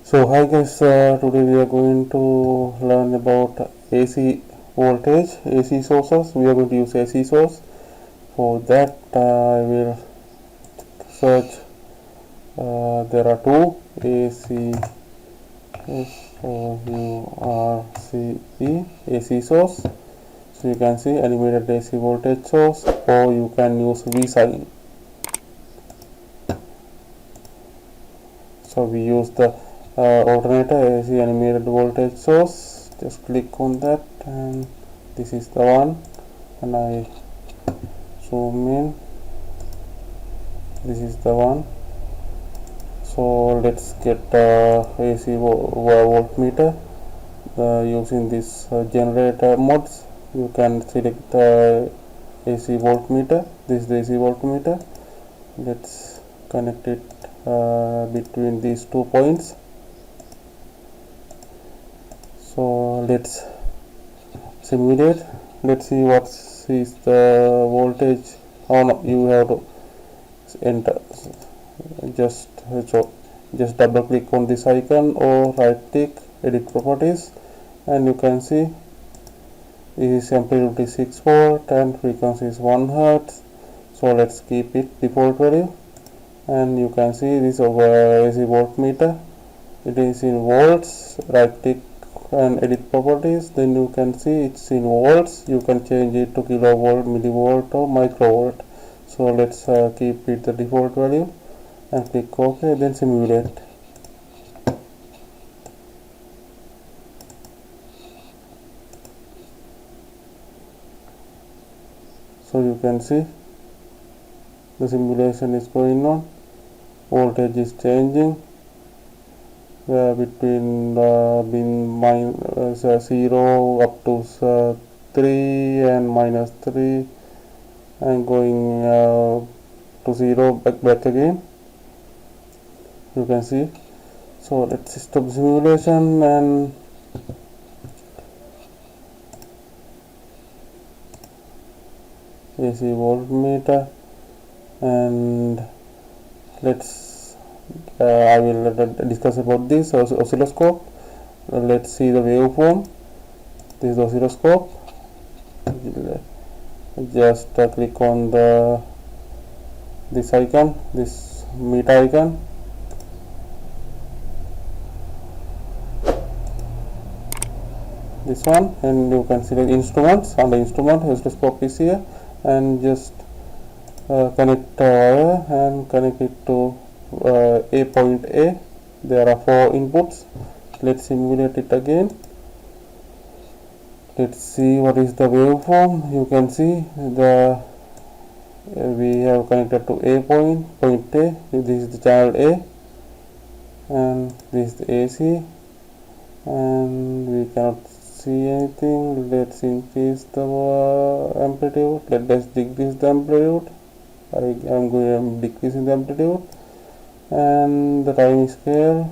So hi guys, today we are going to learn about AC voltage, AC sources. We are going to use AC source. For that I will search, there are two AC, S-O-U-R-C-E, AC source. So you can see animated AC voltage source, or you can use vsin. So we use the alternator AC animated voltage source. Just click on that, and this is the one, and I zoom in. This is the one. So let's get AC voltmeter using this generator modes. You can select the AC voltmeter. This is the AC voltmeter. Let's connect it between these 2 points. So let's simulate. Let's see what is the voltage. Oh no, you have to enter. Just double click on this icon or right click, edit properties, and you can see this is amplitude is 6 volt and frequency is 1 hertz. So let's keep it default value, and you can see this over AC voltmeter. It is in volts. Right click and edit properties, then you can see it's in volts. You can change it to kilovolt, millivolt or microvolt. So let's keep it the default value and click OK, then simulate. So you can see the simulation is going on. Voltage is changing between 0 up to 3 and minus 3, and going to 0 back again. You can see. So let's stop simulation and AC voltmeter, and let's I will discuss about this oscilloscope. Let's see the waveform. This is the oscilloscope. Just click on this icon, this meter icon. This one, and you can select instruments. On the instrument, oscilloscope is here, and just connect wire and connect it to A point A. There are 4 inputs. Let's simulate it again. Let's see what is the waveform. You can see we have connected to A point A. This is the channel A, and this is the AC, and we cannot see anything. Let's increase the amplitude. Let's decrease the amplitude. I'm decreasing the amplitude, and the time scale,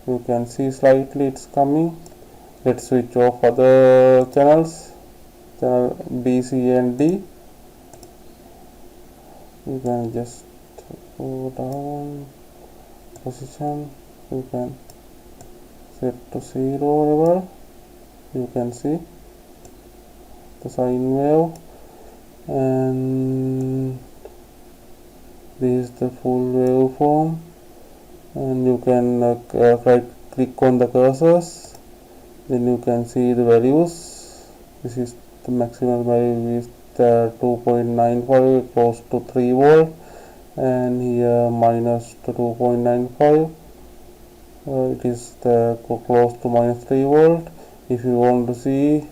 you can see slightly it's coming. Let's switch off other channels, channel B, C and D. You can just go down position. You can set to 0 whatever. You can see the sine wave, and this is the full waveform, and you can right click on the cursors, then you can see the values. This is the maximum value is 2.95, close to 3 volt, and here minus to 2.95. It is close to minus 3 volt. If you want to see,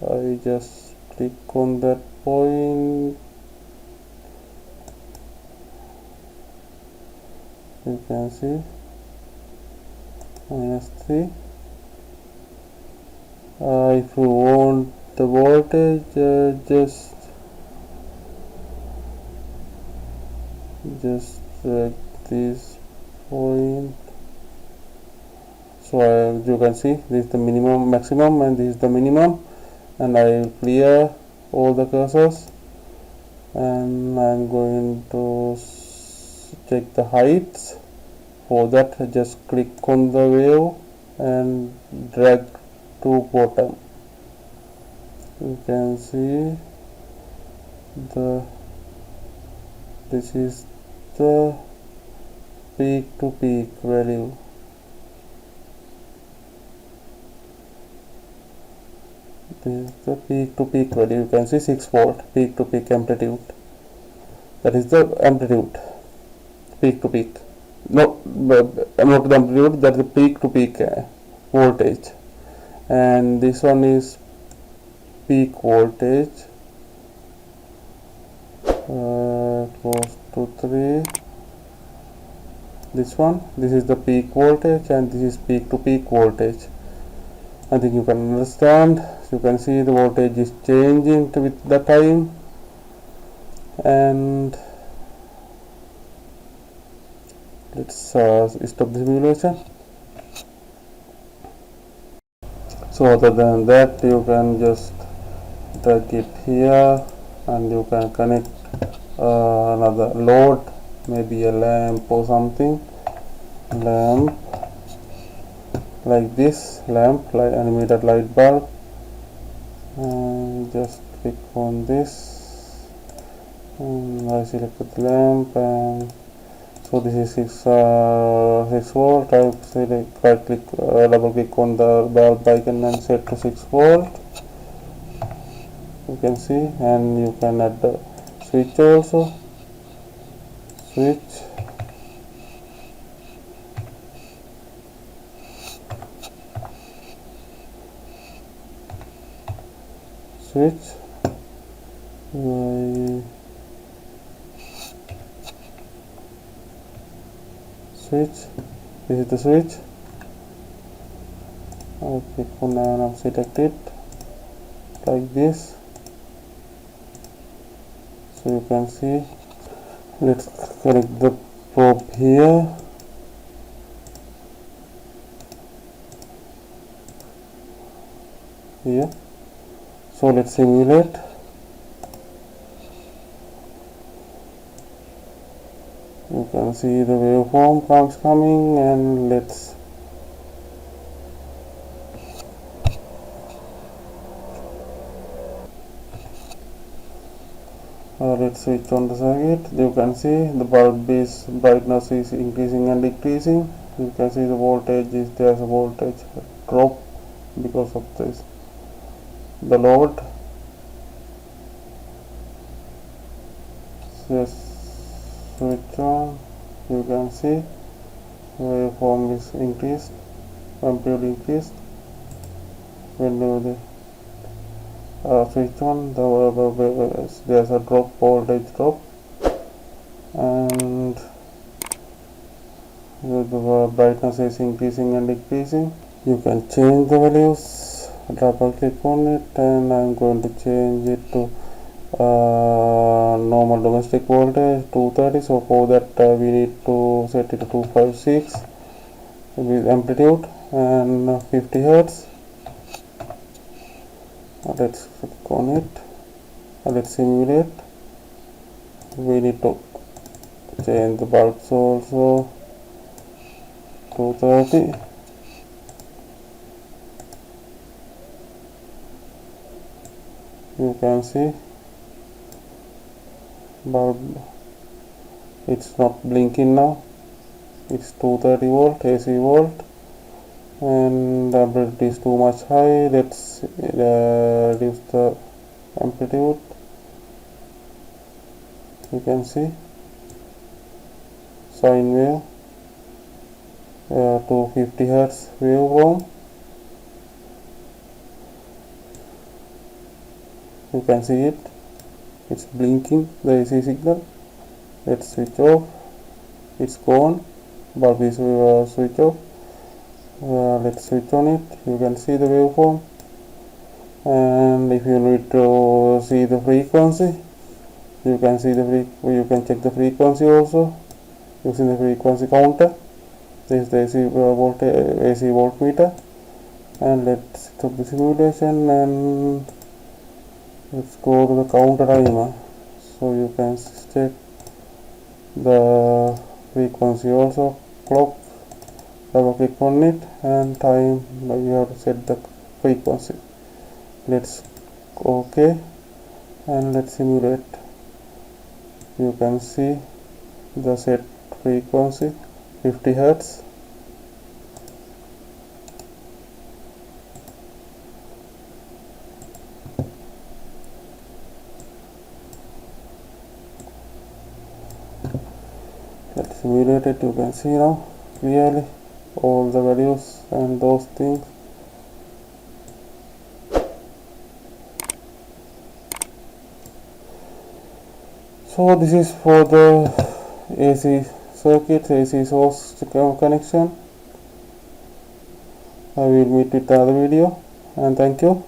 I just click on that point. You can see minus 3. If you want the voltage, just this point. So you can see this is the minimum, maximum, and this is the minimum, and I will clear all the cursors, and I'm going to check the heights. For that, just click on the wave and drag to bottom. You can see this is the peak to peak value. This is the peak to peak value. You can see 6 volt peak to peak amplitude. That is the amplitude, peak to peak. No, not the amplitude, that is the peak to peak voltage. And this one is peak voltage, close to 3. This is the peak voltage, and this is peak to peak voltage. I think you can understand. You can see the voltage is changing with the time, and let's stop the simulation. So other than that, you can just drag it here, and you can connect another load, maybe a lamp or something. Lamp like this, lamp like animated light bulb, and just click on this, and I selected the lamp, and so this is 6 volt. I select, right click, double click on the bulb icon and set to 6 volt. You can see, and you can add the switch also. Switch, switch, switch. This is the switch. I click on and select it like this. So you can see. Let's connect the probe here. Here. So let's simulate. You can see the waveform comes coming, and let's switch on the circuit. You can see the bulb base brightness is increasing and decreasing. You can see the voltage is, there's a voltage drop because of this, the load. Just switch on. You can see waveform is increased, amplitude increased. When you switch on, there's a drop, voltage drop, and the brightness is increasing and decreasing. You can change the values. Double click on it, and I'm going to change it to normal domestic voltage 230. So for that we need to set it to 256 with amplitude and 50 hertz. Let's click on it, let's simulate. We need to change the bulbs also, 230. You can see bulb, it's not blinking now. It's 230 volt AC volt, and the amplitude is too much high. Let's reduce the amplitude. You can see sine wave, 250 hertz waveform. You can see it, it's blinking, the AC signal. Let's switch off. It's gone. Bulb is switch off. Let's switch on it. You can see the waveform, and if you need to see the frequency, you can see you can check the frequency also using the frequency counter. This is the AC voltmeter, and let's stop the simulation, and let's go to the counter timer, so you can check the frequency also. Clock double click on it, and time, now you have to set the frequency. Let's OK, and let's simulate. You can see the set frequency 50 Hz. Let's simulate it. You can see now clearly all the values and those things. So this is for the AC circuit, AC source connection. I will meet with another video, and thank you.